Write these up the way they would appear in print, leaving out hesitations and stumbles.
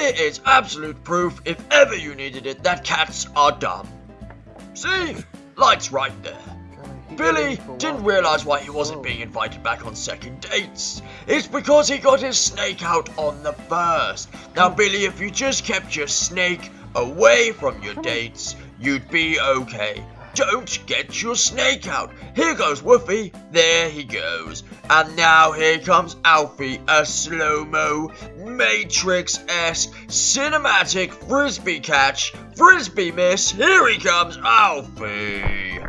Here is absolute proof, if ever you needed it, that cats are dumb. See? Light's right there. Billy didn't realise why he wasn't being invited back on second dates. It's because he got his snake out on the first. Now, Billy, if you just kept your snake away from your dates, you'd be okay. Don't get your snake out. Here goes Woofy. There he goes. And now here comes Alfie, a slow-mo, Matrix-esque, cinematic frisbee catch. Frisbee miss. Here he comes, Alfie.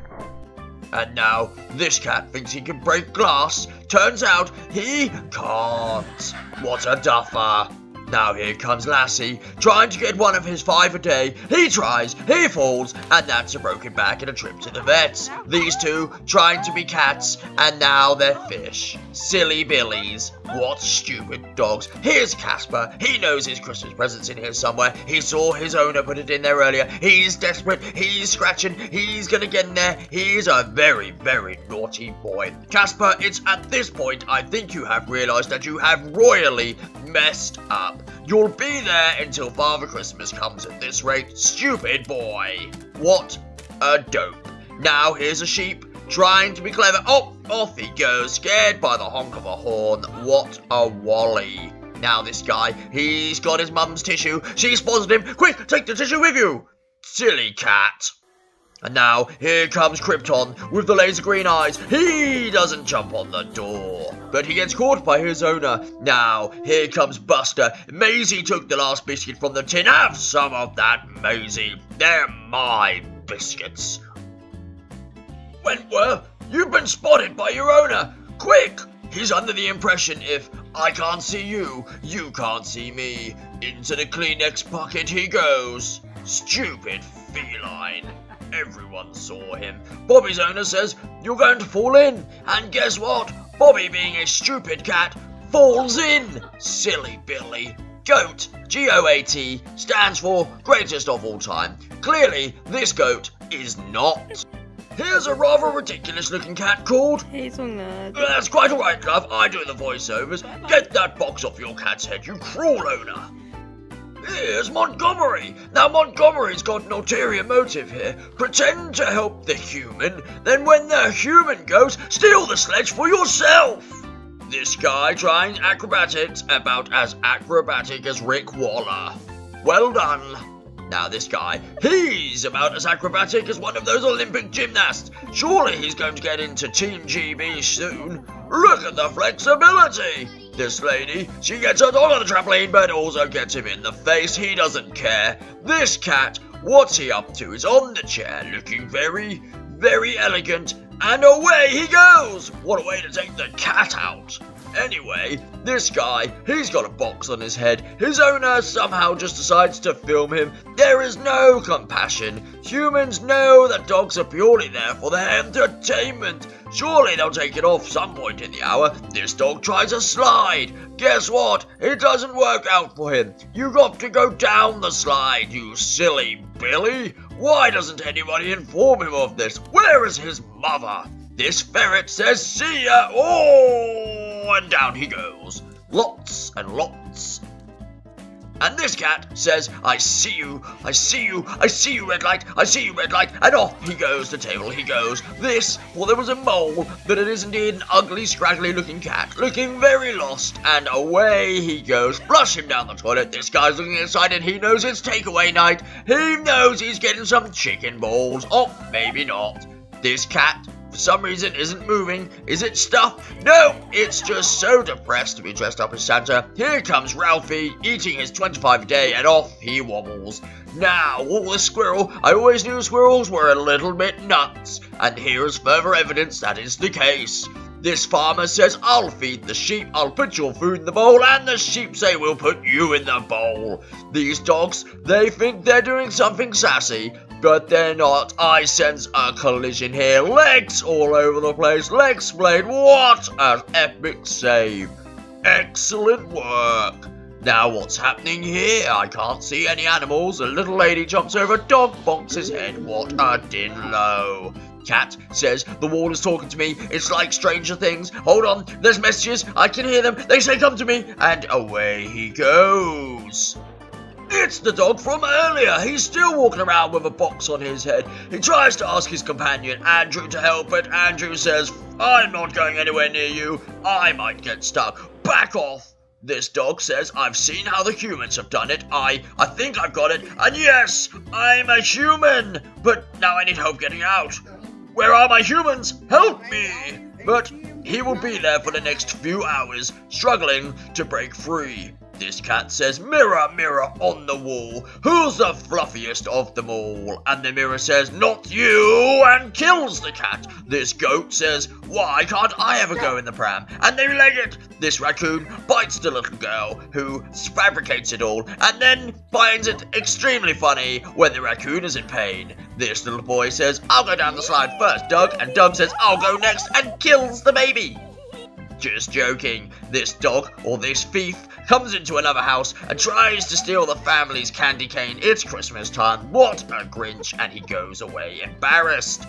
And now this cat thinks he can break glass. Turns out he can't. What a duffer. Now here comes Lassie, trying to get one of his 5 a day. He tries, he falls, and that's a broken back and a trip to the vets. These two trying to be cats, and now they're fish. Silly Billies. What stupid dogs. Here's Casper. He knows his Christmas present's in here somewhere. He saw his owner put it in there earlier. He's desperate. He's scratching. He's gonna get in there. He's a very, very naughty boy. Casper, it's at this point I think you have realised that you have royally messed up. You'll be there until Father Christmas comes at this rate, stupid boy. What a dope. Now here's a sheep, trying to be clever. Oh, off he goes, scared by the honk of a horn. What a wally. Now this guy, he's got his mum's tissue. She spotted him. Quick, take the tissue with you. Silly cat. And now, here comes Krypton with the laser green eyes. He doesn't jump on the door, but he gets caught by his owner. Now, here comes Buster. Maisie took the last biscuit from the tin. Have some of that, Maisie. They're my biscuits. Wentworth, you've been spotted by your owner. Quick! He's under the impression if I can't see you, you can't see me. Into the Kleenex bucket he goes. Stupid feline. Everyone saw him. Bobby's owner says, you're going to fall in. And guess what? Bobby, being a stupid cat, falls in. Silly Billy. GOAT, G-O-A-T, stands for greatest of all time. Clearly, this goat is not. Here's a rather ridiculous looking cat called Hazelnut. That's quite alright, love. I do the voiceovers. Get that box off your cat's head, you cruel owner. Here's Montgomery. Now Montgomery's got an ulterior motive here. Pretend to help the human, then when the human goes, steal the sledge for yourself. This guy trying acrobatics, about as acrobatic as Rick Waller. Well done. Now this guy, he's about as acrobatic as one of those Olympic gymnasts. Surely he's going to get into Team GB soon. Look at the flexibility. This lady, she gets her dog on the trampoline, but also gets him in the face. He doesn't care. This cat, what's he up to? He's on the chair, looking very, very elegant, and away he goes. What a way to take the cat out. Anyway, this guy, he's got a box on his head. His owner somehow just decides to film him. There is no compassion. Humans know that dogs are purely there for their entertainment. Surely they'll take it off some point in the hour. This dog tries a slide. Guess what? It doesn't work out for him. You got to go down the slide, you silly Billy. Why doesn't anybody inform him of this? Where is his mother? This ferret says, see ya. Oh, and down he goes. Lots and lots. And this cat says, I see you, I see you, I see you, red light, I see you, red light, and off he goes, the table he goes. This, well, there was a mole, but it is indeed an ugly, scraggly looking cat, looking very lost, and away he goes. Flush him down the toilet. This guy's looking excited. He knows it's takeaway night. He knows he's getting some chicken balls. Oh, maybe not. This cat, for some reason, isn't moving. Is it stuff? No, it's just so depressed to be dressed up as Santa. Here comes Ralphie, eating his 25 a day, and off he wobbles. Now, the squirrel. I always knew squirrels were a little bit nuts, and here is further evidence that is the case. This farmer says, I'll feed the sheep, I'll put your food in the bowl, and the sheep say, we'll put you in the bowl. These dogs, they think they're doing something sassy, but they're not. I sense a collision here. Legs all over the place. Leg splayed. What an epic save. Excellent work. Now what's happening here? I can't see any animals. A little lady jumps over. Dog bonks his head. What a din-lo. Cat says, the wall is talking to me. It's like Stranger Things. Hold on. There's messages. I can hear them. They say come to me. And away he goes. It's the dog from earlier. He's still walking around with a box on his head. He tries to ask his companion, Andrew, to help, but Andrew says, I'm not going anywhere near you. I might get stuck. Back off. This dog says, I've seen how the humans have done it. I think I've got it. And yes, I'm a human. But now I need help getting out. Where are my humans? Help me. But he will be there for the next few hours, struggling to break free. This cat says, mirror, mirror on the wall, who's the fluffiest of them all? And the mirror says, not you, and kills the cat. This goat says, why can't I ever go in the pram? And they leg it. This raccoon bites the little girl, who fabricates it all, and then finds it extremely funny when the raccoon is in pain. This little boy says, I'll go down the slide first, Doug, and Doug says, I'll go next, and kills the baby. Just joking. This dog, or this thief, comes into another house and tries to steal the family's candy cane. It's Christmas time. What a Grinch. And he goes away embarrassed.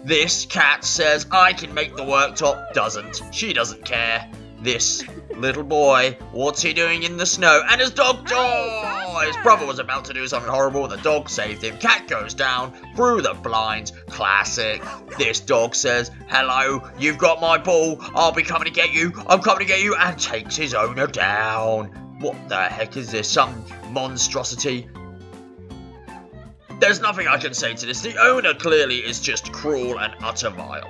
This cat says, I can make the worktop. Doesn't. She doesn't care. This little boy, what's he doing in the snow? And his dog, oh, his brother was about to do something horrible. The dog saved him. Cat goes down through the blinds. Classic. This dog says, hello, you've got my ball. I'll be coming to get you. I'm coming to get you. And takes his owner down. What the heck is this? Some monstrosity? There's nothing I can say to this. The owner clearly is just cruel and utter vile.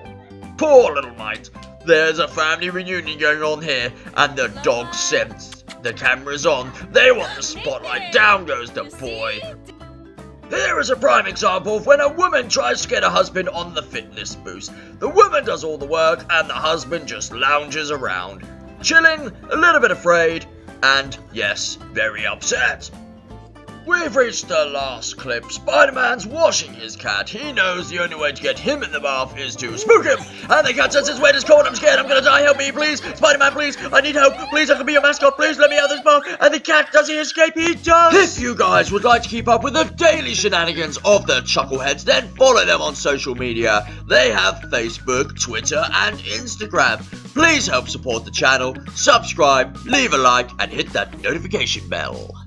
Poor little mite. There's a family reunion going on here, and the dog sense the camera's on. They want the spotlight. Down goes the boy. Here is a prime example of when a woman tries to get her husband on the fitness boost. The woman does all the work, and the husband just lounges around, chilling, a little bit afraid, and, yes, very upset. We've reached the last clip. Spider-Man's washing his cat. He knows the only way to get him in the bath is to spook him. And the cat says, it's wet, it's cold, I'm scared, I'm gonna die, help me, please. Spider-Man, please, I need help. Please, I can be your mascot, please, let me out of this bath. And the cat, does he escape? He does. If you guys would like to keep up with the daily shenanigans of the Chuckleheads, then follow them on social media. They have Facebook, Twitter, and Instagram. Please help support the channel, subscribe, leave a like, and hit that notification bell.